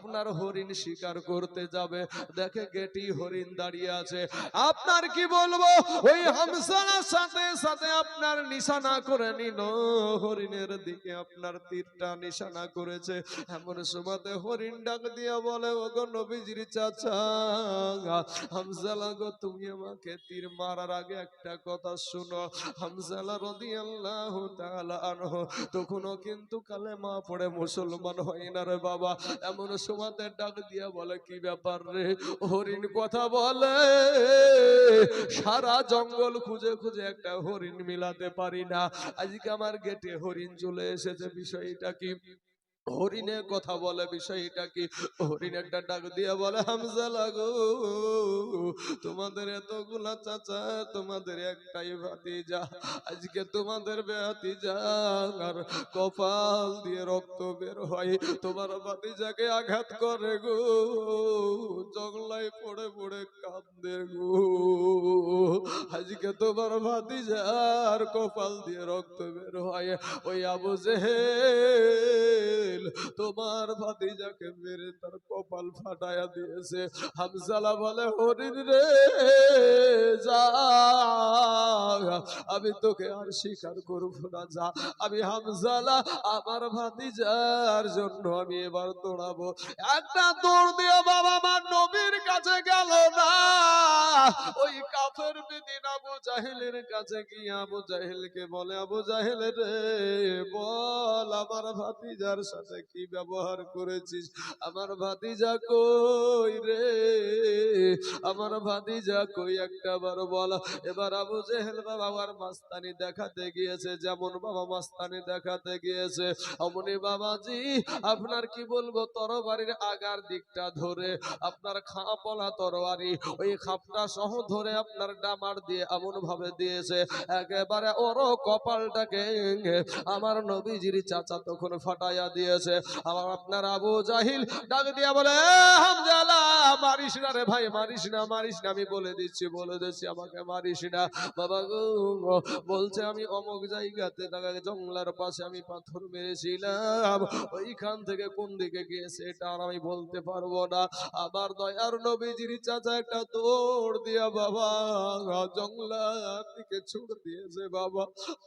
আপনার হরিণ শিকার করতে যাবে, দেখে গেটি হরিণ দাঁড়িয়ে আছে। আপনার কি বলবো, ওই হামজালার সাথে সাথে আপনার নিশানা করে নিল, হরিণের দিকে আপনার তীরটা নিশানা করেছে। এমন সময়তে হরিণ ডাক দিয়ে বলে, ওগো নবীজির চাচা হামজালা গো, তুমি আমাকে তীর মারার আগে একটা কথা শুনো। হামজালা রাদিয়াল্লাহু তাআলা আনহু তখনও কিন্তু কালেমা পড়ে মুসলমান হয় না রে বাবা। এমন সময়তে ডাক দিয়া বলে, কি ব্যাপার রে? হরিণ কথা বলে, সারা জঙ্গল খুঁজে খুঁজে একটা হরিণ মিলাতে পারি না, আজকে আমার গেটে হরিণ চলে এসেছে, বিষয়টা কি? হরিণের কথা বলে, বিষয়টা কি? হরিণের ডাক দিয়ে বলে, হামজালা গো, তোমাদের এতগুলা চাচা, তোমাদের একটাই ভাতিজা, আজকে তোমাদের ভাতিজা আর কপাল দিয়ে রক্ত বের হয়, তোমার ভাতিজাকে আঘাত করে গো, জগলায় পড়ে পড়ে কাঁদে গো, আজকে তোমার ভাতিজার কপাল দিয়ে রক্ত বের হয়। ওই আবু জেহেল তোমার ভাতিজাকে মেরে তার কপাল ফাটায়া দিয়েছে। হামজালা বলে, হরিণ রে যা, আমি তোকে আর স্বীকার করব না, যা। আমি হামজালা আমার ভাতিজার জন্য আমি এবার দৌড়াবো। একটা দৌড় দিয়ে বাবা মা নবীর কাছে গেল না, ওই কাফের বেদিন আবু জাহেলের কাছে গিয়ে আবু জাহেলকে বলে, আবু জাহেল রে বল, আমার ভাতিজার সাথে কি ব্যবহার করেছিস? আমার ভাতিজা কই রে, আমার ভাতিজা কই, একটা বার বল। এবার আবু জেহেল বাবার মাস্তানি দেখাতে গিয়েছে, যেমন বাবা মাস্তানি দেখাতে গিয়েছে অমনি বাবাজি আপনার কি বলবো, তরবারির আগার দিকটা ধরে আপনার খাপলা তরবারি ওই খাপটা সহ ধরে আপনার ডামার দিয়ে এমন ভাবে দিয়েছে, একেবারে ওর কপালটাকে আমার নবীজির চাচা তখন ফাটাইয়া দিয়েছে। আবার আপনার আবু জাহিল ডাক দিয়া বলে, হামজালা মারিস না রে ভাই, মারিস না, মারিস না, আমি বলে দিচ্ছি, বলে দিচ্ছি, আমাকে মারিস না। বাবা গো বলছে, আমি অমুক জায়গাতে জঙ্গলার পাশে আমি পাথর মেরেছিলাম, ওইখান থেকে কোন দিকে গিয়েছে এটা আর আমি বলতে পারবো না। আবার দয়ার নবীজির চাচা একটা দৌড় দিয়া বাবা জঙ্গলার দিকে ছুড়ে দিয়েছে বাবা।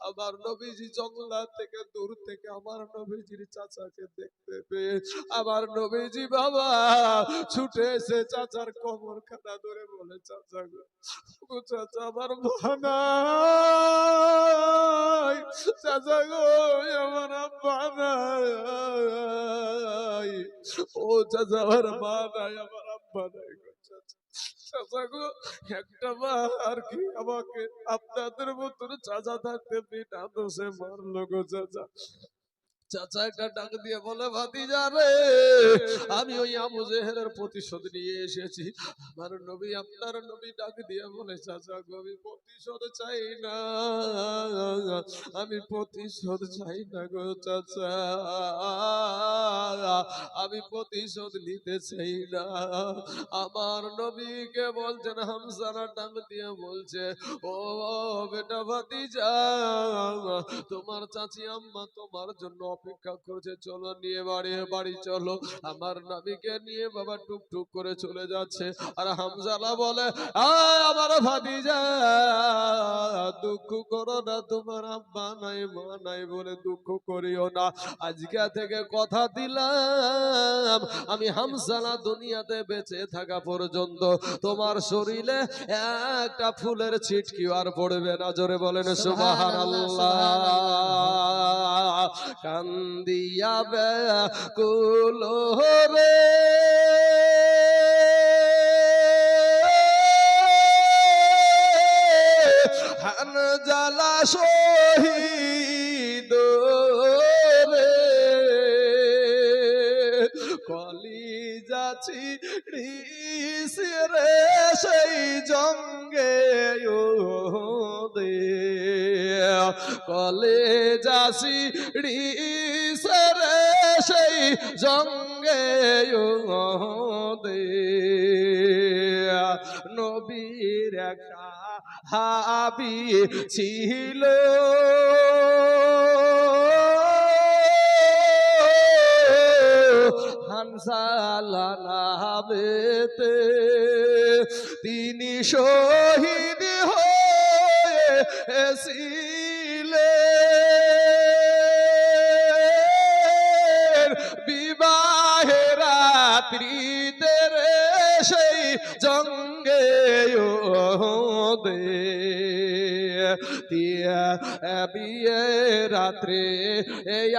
আমার নবীজি জঙ্গলা থেকে দূর থেকে আমার নবীজির চাচাকে দেখতে পেয়ে আমার নবীজি বাবা ছুটে এসে চাচার কোমর খানা ধরে বলে, চাচা গো, ও চাচা আমার বানাই, চাচা গো আমার আব্বা নাই, ও চাচা আমার মা নাই, আমার আব্বা নাই গো চাচা, চাচা গো একটা বার আর কি আমাকে আপনাদের মতন চাচা থাকতে পিঠা দোষে মারলো গো চাচা। চাচা একটা ডাক দিয়ে বলে, ভাতিজা রে আমি ওই আবু জেহেলের প্রতিশোধ নিয়ে এসেছি। আমার নবী আপনার নবী ডাক দিয়ে বলে, চাচা গো আমি প্রতিশোধ চাই না, আমি প্রতিশোধ চাই না গো চাচা, আমি প্রতিশোধ নিতে চাই না। আমার নবীকে বলছেন, হামজালা ডাক দিয়ে বলছে, ও বেটা ভাতিজা, তোমার চাচি আম্মা তোমার জন্য অপেক্ষা করছে, চলো নিয়ে বাড়ি চলো। আমার নবীকে নিয়ে বাবা টুকটুক করে চলে যাচ্ছে। আর হামজালা বলে, আমার ভাতিজা দুঃখ করো না, তোমার আব্বা নাই মা নাই বলে দুঃখ করিও না, আজকে থেকে কথা দিলাম আমি হামজালা দুনিয়াতে বেঁচে থাকা পর্যন্ত তোমার শরীরে একটা ফুলের ছিটকিও আর পড়বে না। জোরে বলেন সুবহানাল্লাহ। কান্দিয়া ব্যাকুল রে হামজালা শহীদ রে, কলিজা ছিড়িছে রে সেই জঙ্গে কলেজা ছিড়িছে রে সেই জঙ্গে নবীর একটা হাবি ছিল হানজালা নামেতে তিনি শহীদ হয়েছিলেন বিবাহের রাত্রিতে রে সেই জঙ্গে বিয়ে রাত্রে এই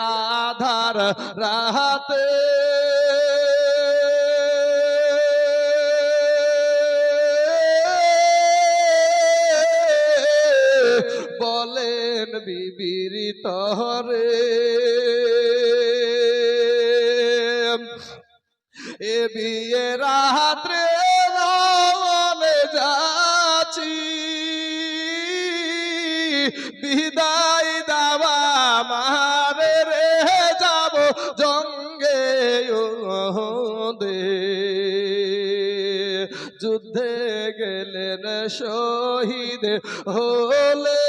আধার রাতে বলেন বিবির তরে এ বিয়ে রাত্রে নামে যাচ্ছি বিদায় দাবা মারে রে যাব জঙ্গে যুদ্ধে গেলেন শহীদ হলে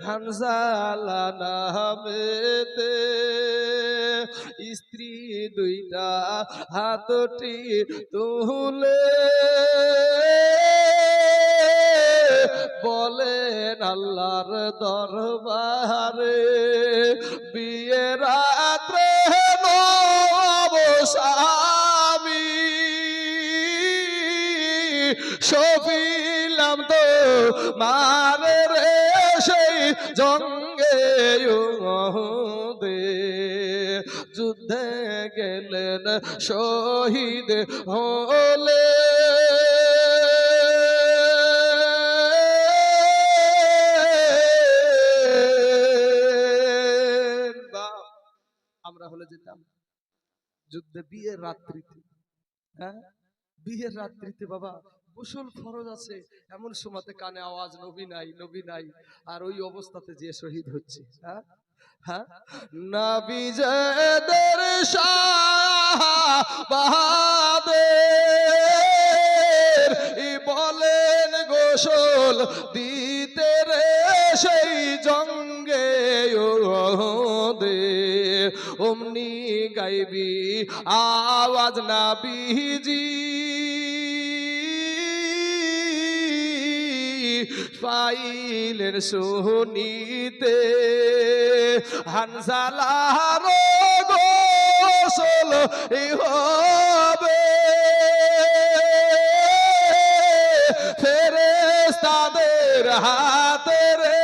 হানজালা নামেতে স্ত্রী দুইটা হাতটি তুলে বলেন আল্লাহর দরবারে বিয়ে রাত্রে নব স্বামী সফিলাম তো মারে রে সেই জঙ্গে যুদ্ধে গেলেন শহীদ হলে আমরা হলে যেতাম যুদ্ধে বিয়ের রাত্রিতে। হ্যাঁ, বিয়ের রাত্রিতে বাবা গোসল ফরজ আছে, এমন সময়তে কানে আওয়াজ নবী নাই নবী নাই, আর ওই অবস্থাতে যে শহীদ হচ্ছে। হ্যাঁ হ্যাঁ, নবীদের সাহাবাদের বলেন গোসল দিতে রে সেই জঙ্গে অমনি গাইবি আওয়াজ নাবিজি পাইলেন শুনিতে হানজালার গোসল হবে ফেরেশতাদের হাতে রে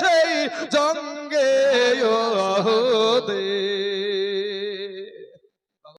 সেই জঙ্গে